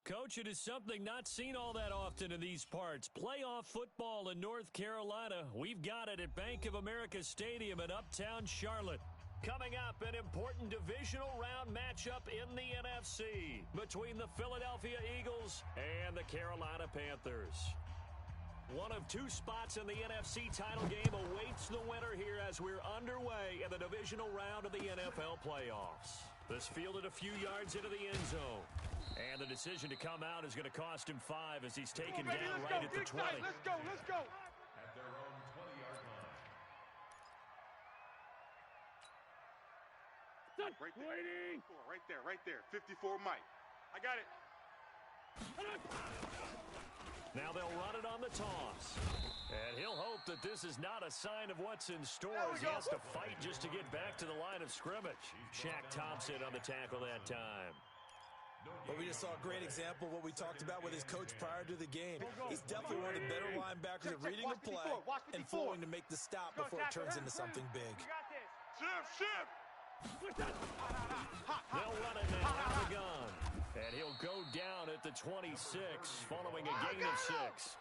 Coach, it is something not seen all that often in these parts. Playoff football in North Carolina. We've got it at Bank of America Stadium in Uptown Charlotte. Coming up, an important divisional round matchup in the NFC between the Philadelphia Eagles and the Carolina Panthers. One of two spots in the NFC title game awaits the winner here as we're underway in the divisional round of the NFL playoffs. This fielded a few yards into the end zone. And the decision to come out is going to cost him 5 as he's taken down right at the 20. Let's go. At their own 20-yard line. Right there. Waiting. Right there. 54 Mike. I got it. Now they'll run it on the toss. And he'll hope that this is not a sign of what's in store as he has to fight just to get back to the line of scrimmage. Shaq Thompson on the tackle that time. Well, we just saw a great example of what we talked about with his coach prior to the game. He's definitely one of the better linebackers at reading the play and flowing to make the stop before it turns into something big. Shift. They'll run it now out of the gun. And he'll go down at the 26 following a gain of 6.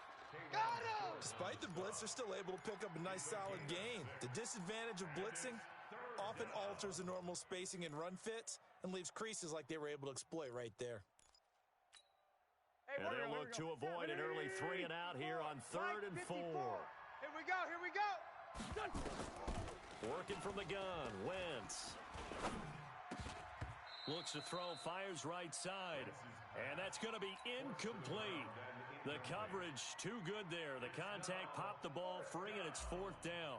Despite the blitz, they're still able to pick up a nice solid gain. The disadvantage of blitzing often alters the normal spacing and run fits and leaves creases like they were able to exploit right there. And they'll look to avoid an early 3 and out here on 3rd and 4. Here we go. Working from the gun, Wentz. Looks to throw, fires right side. And that's going to be incomplete. The coverage too good there. The contact popped the ball free, and it's 4th down.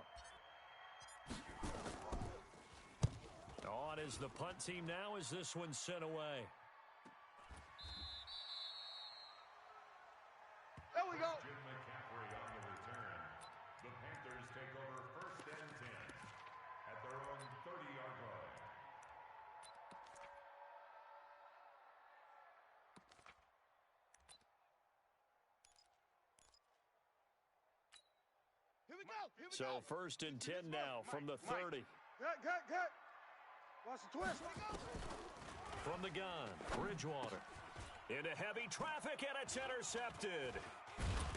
On is the punt team now as this one's sent away. There we go. Jim McCaffrey on the return. The Panthers take over 1st and 10 at their own 30-yard line. Here we go. So 1st and 10 now from the 30. Cut. Watch the twist. From the gun, Bridgewater. Into heavy traffic, and it's intercepted.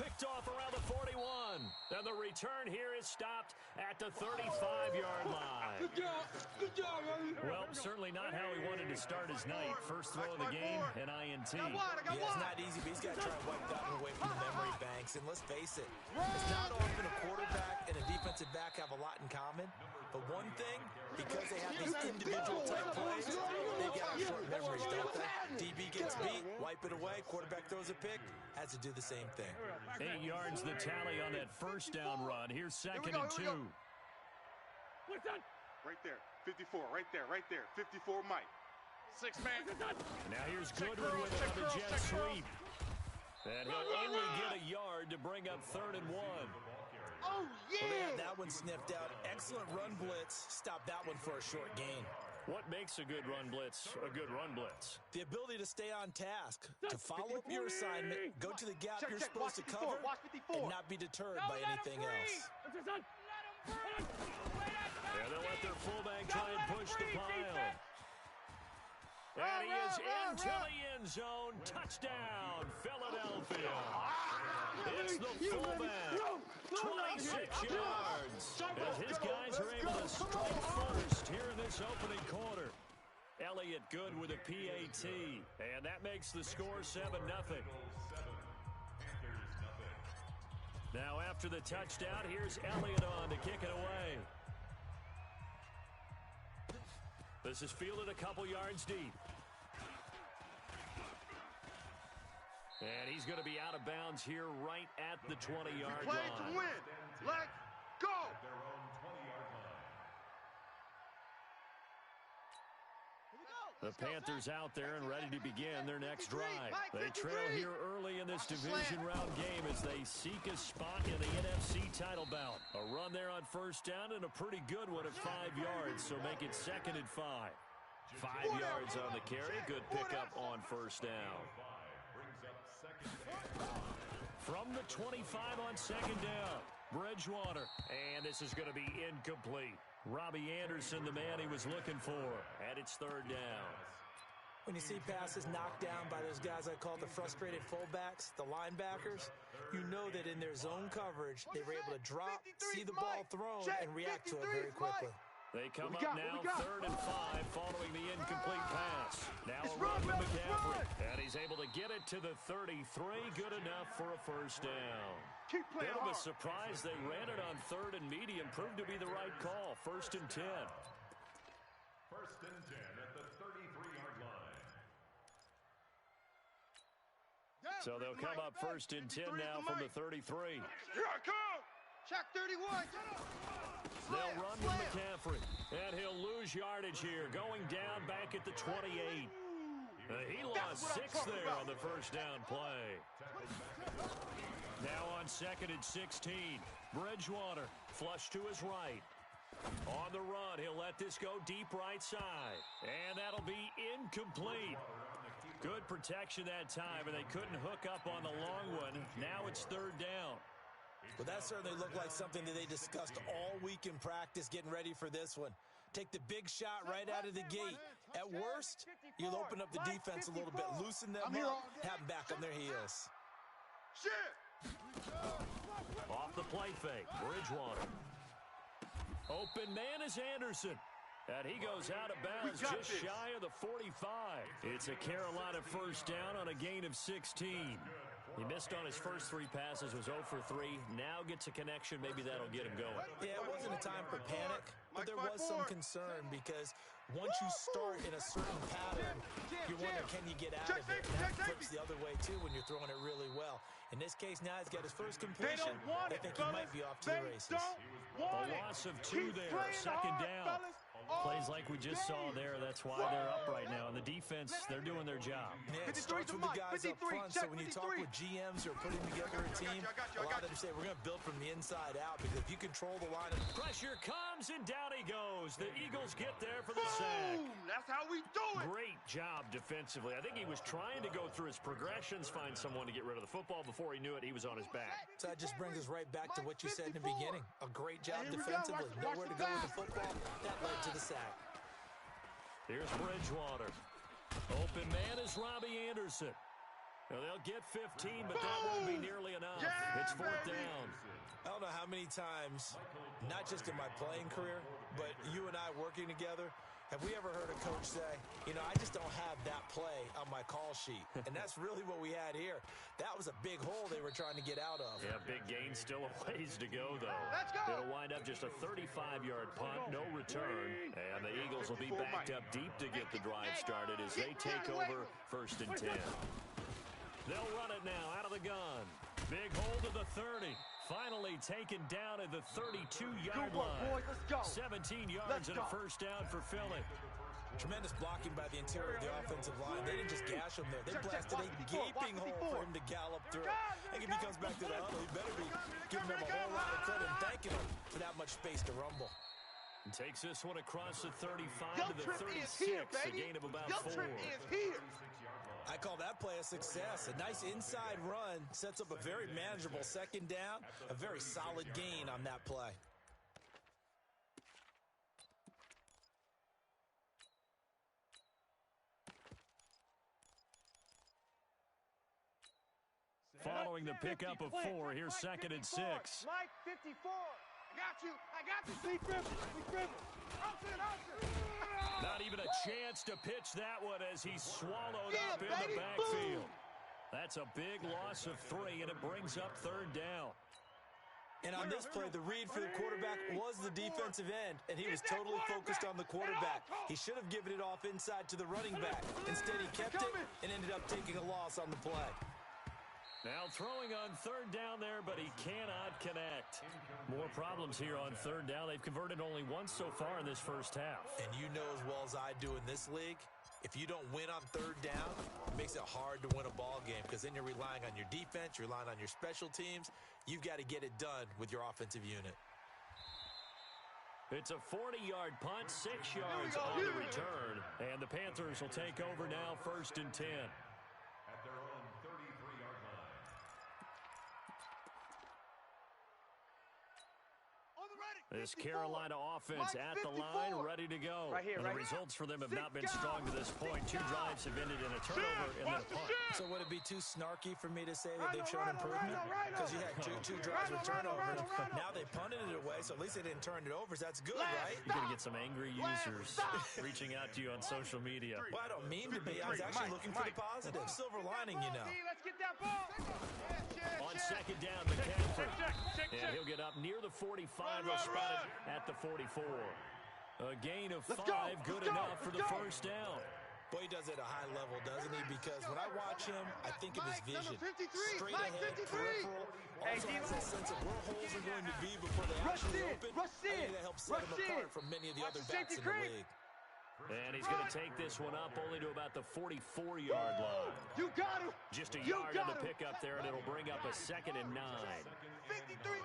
Picked off around the 41. And the return here is stopped at the 35-yard line. Good job, man. Well, certainly not how he wanted to start his night. First throw of the game, an INT. Yeah, it's not easy, but he's got to try and wipe that one away from the memory banks. And let's face it, it's not often a quarterback and a defensive back have a lot in common. But one thing, because they have these individual type plays, they've got short memories, don't they? DB gets beat, wipe it away, quarterback throws a pick, has to do the same thing. 8 yards the tally on that first down run. Here's 2nd and 2. What's that? Right there. 54. Right there. 54 Mike. 6 man. Now here's Goodwin with it on the jet sweep. And he'll only get a yard to bring up 3rd and 1. Oh, yeah. Well, they had that one sniffed out. Excellent run blitz. Stop that one for a short gain. What makes a good run blitz a good run blitz? The ability to stay on task, to follow up your assignment, go to the gap you're supposed to cover, and not be deterred by anything else. Yeah, they'll let their fullback try and push the pile. And he is into the end zone. Touchdown, Philadelphia. It's the fullback. 26 yards. As his guys are able to strike first here in this opening quarter. Elliott good with a PAT. And that makes the score 7-0. Now after the touchdown, here's Elliott on to kick it away. This is fielded a couple yards deep. And he's going to be out of bounds here right at the 20-yard line. Play to win. Let's go. Their own 20-yard line. The Panthers out there and ready to begin their next drive. They trail here early in this division round game as they seek a spot in the NFC title bout. A run there on 1st down and a pretty good one at 5 yards, so make it 2nd and 5. 5 yards on the carry. Good pickup on 1st down. From the 25 on 2nd down, Bridgewater. And this is going to be incomplete. Robbie Anderson, the man he was looking for. And it's 3rd down. When you see passes knocked down by those guys I call the frustrated fullbacks, the linebackers, you know that in their zone coverage, they were able to drop, see the ball thrown, and react to it very quickly. They come up now 3rd and 5 following the incomplete pass. Now a run with McCaffrey. And he's able to get it to the 33. Good enough for a first down. Bit of a surprise. They ran it on 3rd and medium. Proved to be the right call. 1st and 10. 1st and 10 at the 33-yard line. So they'll come up 1st and 10 now from the 33. Here I come. Check 31. They'll run with McCaffrey, and he'll lose yardage here, going down back at the 28. He lost 6 there on the first down play. Now on 2nd and 16, Bridgewater flush to his right. On the run, he'll let this go deep right side, and that'll be incomplete. Good protection that time, and they couldn't hook up on the long one. Now it's 3rd down. Well, that certainly looked like something that they discussed all week in practice getting ready for this one. Take the big shot right out of the gate. At worst, you'll open up the defense a little bit, loosen them up, have them back on their heels. Off the play fake, Bridgewater. Open man is Anderson. And he goes out of bounds just shy of the 45. It's a Carolina first down on a gain of 16. He missed on his first 3 passes, was 0 for 3. Now gets a connection. Maybe that'll get him going. Yeah, it wasn't a time for panic, but there was some concern because once you start in a certain pattern, you wonder, can you get out of it? And that flips the other way, too, when you're throwing it really well. In this case, now he's got his first completion. I think he might be off to the races. A loss of 2 there, 2nd down. Plays like we just saw there. That's why they're up right now. And the defense, they're doing their job. Yeah, it starts with the guys up front. So when you talk with GMs who are putting together a team, a lot of them say we're going to build from the inside out because if you control the line. Pressure comes and down he goes. The Eagles get there for the sack. That's how we do it. Great job defensively. I think he was trying to go through his progressions, find someone to get rid of the football. Before he knew it, he was on his back. So that just brings us right back to what you said in the beginning. A great job defensively. Nowhere to go with the football. That led to the sack. Here's Bridgewater. Open man is Robbie Anderson. Now they'll get 15, but that won't be nearly enough. It's 4th down. I don't know how many times, not just in my playing career, but you and I working together, have we ever heard a coach say, you know, I just don't have that play on my call sheet. And that's really what we had here. That was a big hole they were trying to get out of. Yeah, big gain, still a ways to go, though. It'll wind up just a 35-yard punt, no return. And the Eagles will be backed up deep to get the drive started as they take over 1st and 10. They'll run it now out of the gun. Big hold to the 30. Finally taken down at the 32-yard line. 17 yards and a first down for Philly. Tremendous blocking by the interior of the offensive line. They didn't just gash him there. They blasted a gaping hole for him to gallop through. I think if he comes back to the huddle, he better be giving them a whole lot of credit and thanking him for that much space to rumble. And takes this one across the 35 to the 36, a gain of about 4. I call that play a success. A nice inside run sets up a very manageable 2nd down, a very solid gain on that play. Following the pickup of 4, here's 2nd and 6. Mike 54. I got you. Lee Griffin. Not even a chance to pitch that one as he's swallowed up in the backfield. That's a big loss of 3, and it brings up 3rd down. And on this play, the read for the quarterback was the defensive end, and he was totally focused on the quarterback. He should have given it off inside to the running back. Instead, he kept it and ended up taking a loss on the play. Now throwing on 3rd down there, but he cannot connect. More problems here on 3rd down. They've converted only once so far in this first half. And you know as well as I do in this league, if you don't win on 3rd down, it makes it hard to win a ball game because then you're relying on your defense, you're relying on your special teams. You've got to get it done with your offensive unit. It's a 40-yard punt, 6 yards on the return. And the Panthers will take over now 1st and 10. At their own 33-yard line. On the ready. This Carolina offense at the line, ready to go. Right here, and right the results for them have not been strong to this point. 2 drives have ended in a turnover and then a punt. So would it be too snarky for me to say that they've shown improvement? Because you had two drives with turnovers. Now they punted it away, so at least they didn't turn it over. So that's good, right? You're going to get some angry users reaching out to you on social media. Well, I don't mean to be. I was actually looking for the positive. Silver lining, you know. Let's get that ball. On second down, McCaffrey. And he'll get up near the 45. They'll spot it at the 44. A gain of 5, good enough for the first down. Boy, he does it at a high level, doesn't he? Because when I watch him, I think of his vision. Straight ahead, peripheral. Also has that sense of where holes are going to be before they actually open. I think that helps set him apart from many of the other backs in the league. And he's going to take this one up only to about the 44-yard line. You got him. Just a yard on the pickup there, and it'll bring up a 2nd and 9. 53.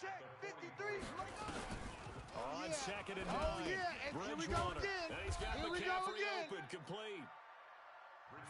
Check. 53. On 2nd and 9. Bridgewater. And he's got McCaffrey open, complete.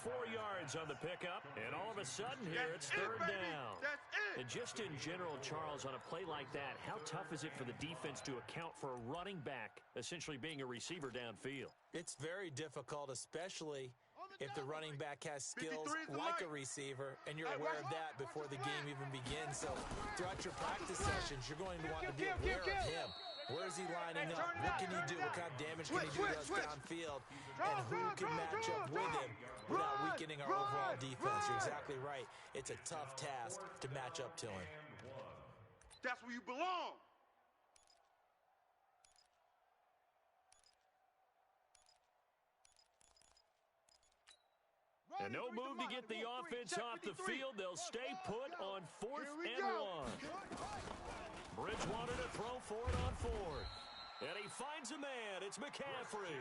4 yards on the pickup, and all of a sudden here it's 3rd down. That's it. And just in general, Charles, on a play like that, how tough is it for the defense to account for a running back essentially being a receiver downfield? It's very difficult, especially if the running back has skills like a receiver, and you're aware of that before the game even begins. So throughout your practice sessions, you're going to want to be aware of him. Where is he lining up? What can he do? What kind of damage can he do to us downfield? And who can match up with him without weakening our overall defense? You're exactly right. It's a tough task to match up to him. That's where you belong. And no move to get the offense off the field. They'll stay put on 4th and 1. Bridgewater to throw for it on 4th. And he finds a man. It's McCaffrey.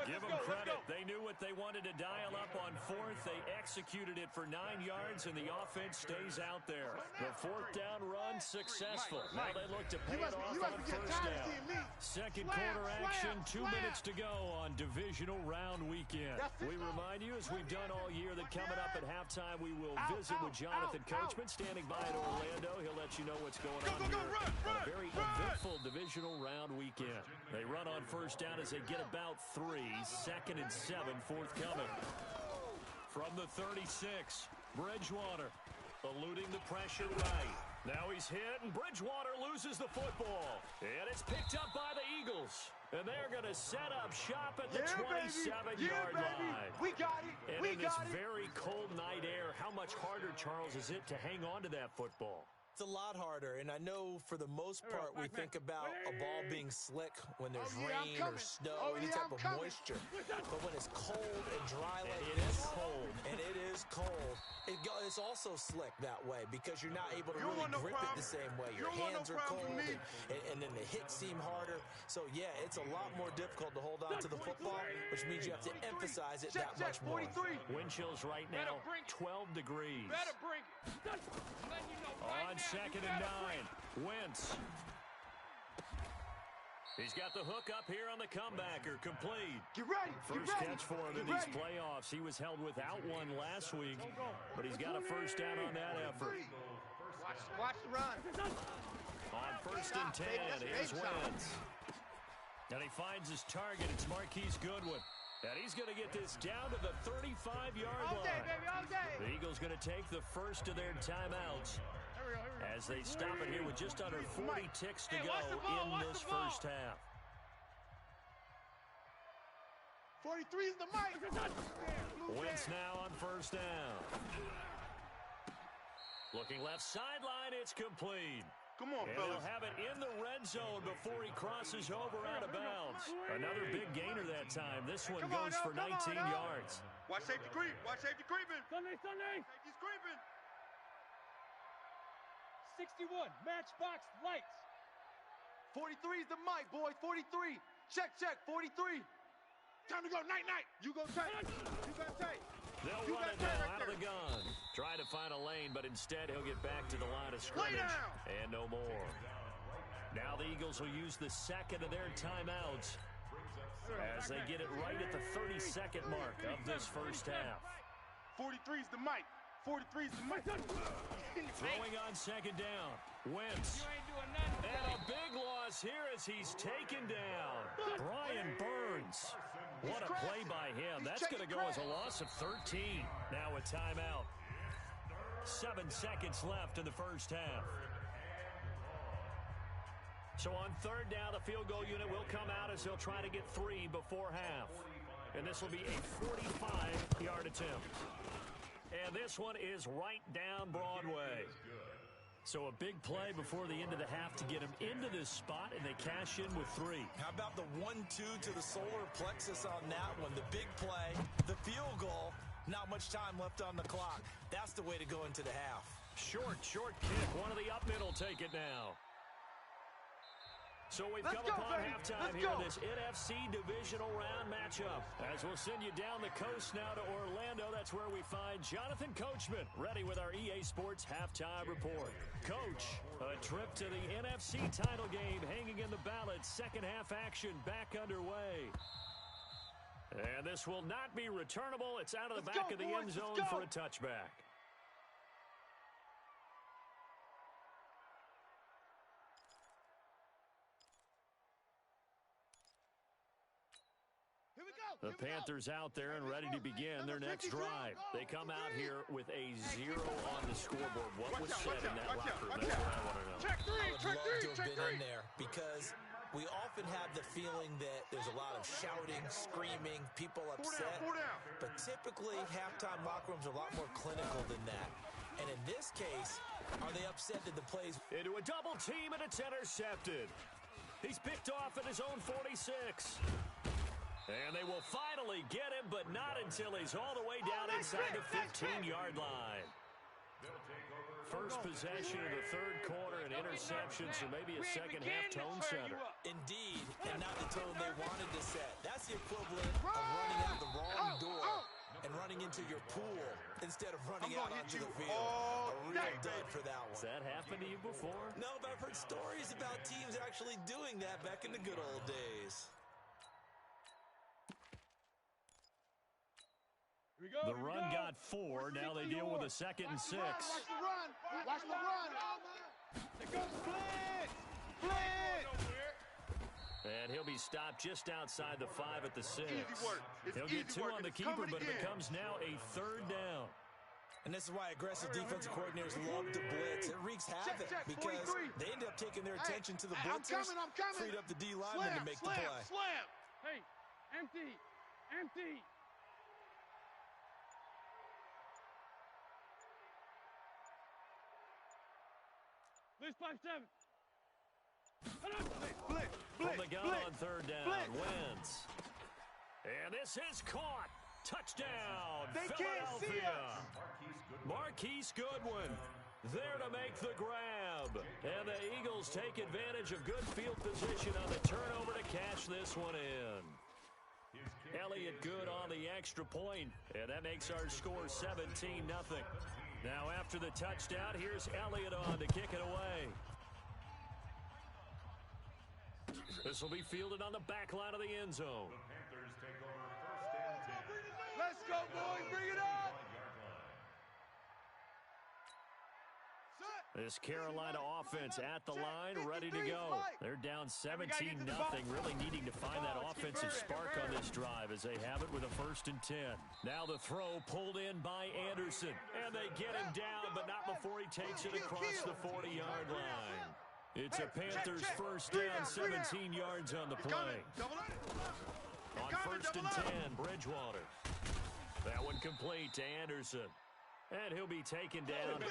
Give them credit. They knew what they wanted to dial up on 4th. They executed it for 9 yards, and the offense stays out there. The 4th down run successful. Now they look to pay it off on 1st down. Second quarter action, 2 minutes to go on divisional round weekend. We remind you, as we've done all year, that coming up at halftime, we will visit with Jonathan Coachman standing by in Orlando. He'll let you know what's going on here on a very eventful divisional round weekend. They run on 1st down as they get about 3. 2nd and 7 forthcoming. From the 36, Bridgewater eluding the pressure right. Now he's hit, and Bridgewater loses the football. And it's picked up by the Eagles. And they're going to set up shop at the 27-yard line. We got it. And in this very cold night air, how much harder, Charles, is it to hang on to that football? It's a lot harder, and I know for the most part we think about a ball being slick when there's rain or snow, any type of moisture. But when it's cold and dry like this, and it is cold, it's also slick that way because you're not able to really grip it the same way. Your hands are cold, and then the hits seem harder. So, yeah, it's a lot more difficult to hold on to the football, which means you have to emphasize it that much more. Wind chills right now, 12 degrees. Better bring it. On 2nd and 9, Wentz. He's got the hook up here on the comebacker, complete. Get ready. First catch for him in these playoffs. He was held without one last week, but he's got a 1st down on that effort. Watch the run. On 1st and 10, here's Wentz. And he finds his target. It's Marquise Goodwin. And he's going to get this down to the 35-yard line. All day, baby, all day. The Eagles going to take the first of their timeouts as they stop it here with just under 40 ticks to go in this first half. 43 is the mic. Wentz now on 1st down. Looking left sideline, it's complete. Come on, and fellas. he'll have it in the red zone before he crosses over out of bounds. Another big gainer that time. This one goes for 19 yards. Watch safety creep. Watch safety creeping. Sunday. Safety's creeping. 61, matchbox lights. 43 is the mic, boys. 43. Check, 43. Time to go. Night. You go tight. You got tight. They'll run it now out of the gun. Trying to find a lane, but instead he'll get back to the line of scrimmage. And no more. Now the Eagles will use the 2nd of their timeouts as they get it right at the 32nd mark of this first half. 43 is the mic. 43's the mic. Throwing on second down. Wentz. And a big loss here as he's taken down. Brian Burns. What a play by him. That's going to go as a loss of 13. Now a timeout. 7 seconds left in the first half. So on third down, the field goal unit will come out as they'll try to get 3 before half. And this will be a 45-yard attempt. And this one is right down Broadway. So a big play before the end of the half to get him into this spot, and they cash in with 3. How about the 1-2 to the solar plexus on that one? The big play, the field goal, not much time left on the clock. That's the way to go into the half. Short kick. One of the up middle take it now. So we've come upon halftime here in this NFC divisional round matchup. As we'll send you down the coast now to Orlando, that's where we find Jonathan Coachman, ready with our EA Sports halftime report. Coach, a trip to the NFC title game hanging in the balance. Second half action back underway. And this will not be returnable. It's out of the back of the end zone for a touchback. The Panthers out there and ready to begin their next drive. They come out here with a 0 on the scoreboard. What was said in that locker room? That's what I want to know. I would love to have been in there because we often have the feeling that there's a lot of shouting, screaming, people upset. But typically, halftime locker rooms are a lot more clinical than that. And in this case, are they upset that the plays... Into a double team and it's intercepted. He's picked off at his own 46. And they will finally get him, but not until he's all the way down inside the 15-yard line. First possession of the third quarter, an interception, so maybe a second-half tone setter. Indeed, and not the tone they wanted to set. That's the equivalent of running out the wrong door and running into your pool instead of running out onto the field. A real dud for that one. Has that happened to you before? No, but I've heard stories about teams actually doing that back in the good old days. The run got 4. Now they deal with a 2nd and 6. Watch the run. Watch the run. Here comes blitz. And he'll be stopped just outside the 5 at the 6. Easy work. He'll get 2 on the keeper, but it becomes now a 3rd down. And this is why aggressive defensive coordinators love to blitz. It wreaks havoc because they end up taking their attention to the blitzers, freed up the D lineman to make the play. Slam. Hey, empty. Blitz 5-7. Blitz. From the gun on 3rd down, Wentz. And this is caught. Touchdown, They can't see Philadelphia. us. Marquise Goodwin there to make the grab. And the Eagles take advantage of good field position on the turnover to cash this one in. Elliott good on the extra point, and that makes our score 17-0. Now after the touchdown, here's Elliott on to kick it away. This will be fielded on the back line of the end zone. The Panthers take over 1st and 10. Let's go, boys. Bring it up. This Carolina offense at the line, ready to go. They're down 17-0, really needing to find that offensive spark on this drive as they have it with a 1st and 10. Now the throw pulled in by Anderson, and they get him down, but not before he takes it across the 40-yard line. It's a Panthers 1st down, 17 yards on the play. On 1st and 10, Bridgewater. That one complete to Anderson. And he'll be taken down at the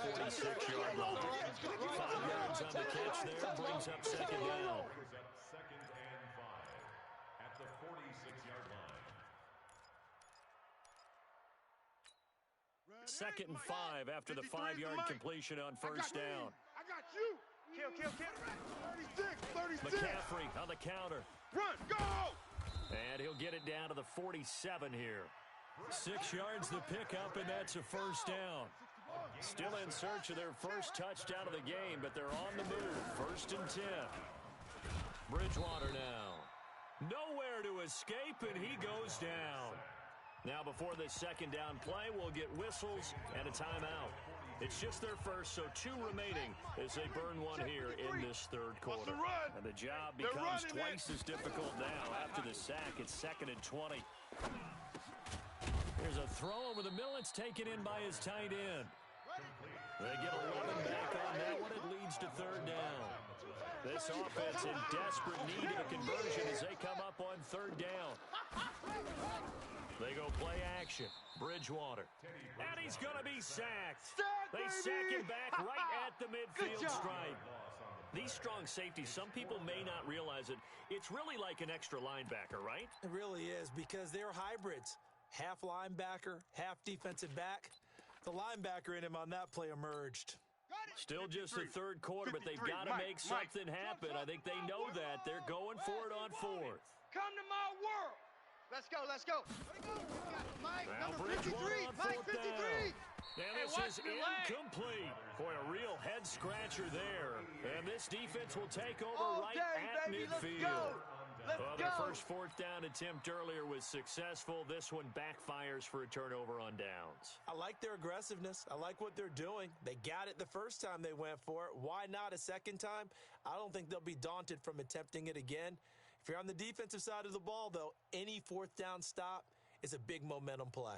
46-yard line. 5 yards on the catch there, brings up 2nd down. Brings up 2nd and 5 at the 46-yard line. 2nd and 5 after the 5-yard completion on 1st down. I got you. Kill. 36. McCaffrey on the counter. Run, go. And he'll get it down to the 47 here. 6 yards the pickup, and that's a 1st down. Still in search of their first touchdown of the game, but they're on the move. 1st and 10. Bridgewater now. Nowhere to escape, and he goes down. Now before this second down play, we'll get whistles and a timeout. It's just their first, so 2 remaining as they burn one here in this third quarter. And the job becomes twice as difficult now. After the sack, it's 2nd and 20. Here's a throw over the middle. It's taken in by his tight end. They get 11 back on that one. It leads to 3rd down. This offense in desperate need of a conversion as they come up on 3rd down. They go play action. Bridgewater. And he's going to be sacked. They sack him back right at the midfield stripe. These strong safeties, some people may not realize it. It's really like an extra linebacker, right? It really is, because they're hybrids. Half linebacker, half defensive back. The linebacker in him on that play emerged. Still just the third quarter, but they've got to make something happen. I think they know that. They're going for it on 4th. Come to my world. Let's go, let's go. Mike, number 53, Mike 53. And this is incomplete. Boy, a real head-scratcher there. And this defense will take over right at midfield. Their first 4th down attempt earlier was successful. This one backfires for a turnover on downs. I like their aggressiveness. I like what they're doing. They got it the first time they went for it. Why not a second time? I don't think they'll be daunted from attempting it again. If you're on the defensive side of the ball, though, any 4th down stop is a big momentum play.